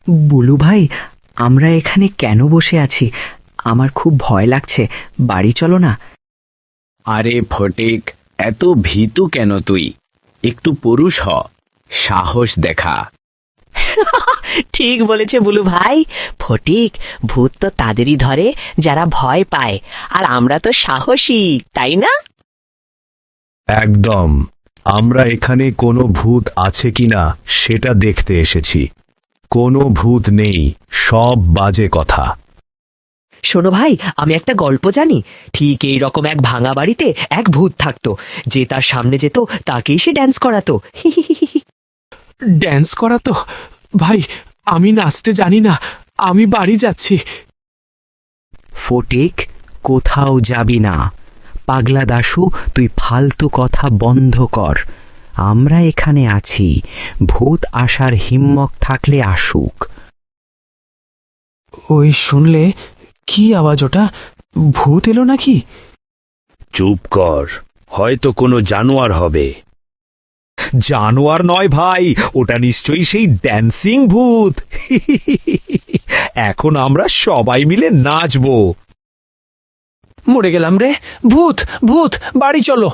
Blue ভাই, আমরা এখানে কেন বসে আছি? আমার খুব ভয় লাগছে, বাড়ি চলো না। আরে ফটিক, এত ভীতু কেন তুই? একটু পুরুষ হ, সাহস দেখা। ঠিক বলেছে বুলু ভাই। ফটিক, ভূত তো তাদেরই ধরে যারা ভয় পায়, আর আমরা তো সাহসী, তাই না? একদম। আমরা এখানে কোনো ভূত আছে কিনা সেটা দেখতে এসেছি। কোনো ভূত নেই, সব বাজে কথা। শোনো ভাই, আমি একটা গল্প জানি। ঠিক এই রকম এক ভাঙা বাড়িতে এক ভূত থাকতো। যে তার সামনে যেত তাকেই সে ড্যান্স করাতো। ড্যান্স করাতো? ভাই, আমি নাচতে জানি না, আমি বাড়ি যাচ্ছি। ফটিক, কোথাও যাবি না। পাগলা দাশু, তুই ফালতু কথা বন্ধ কর। আমরা এখানে আছি, ভূত আসার হিম্মত থাকলে আসুক। ওই শুনলে কি আওয়াজ ওটা? ভূত এলো নাকি? চুপ কর, হয়তো কোনো জানোয়ার হবে। জানোয়ার নয় ভাই, ওটা নিশ্চয়ই সেই ড্যান্সিং ভূত। এখন আমরা সবাই মিলে নাচবো। মরে গেলাম রে! ভূত, ভূত, বাড়ি চলো।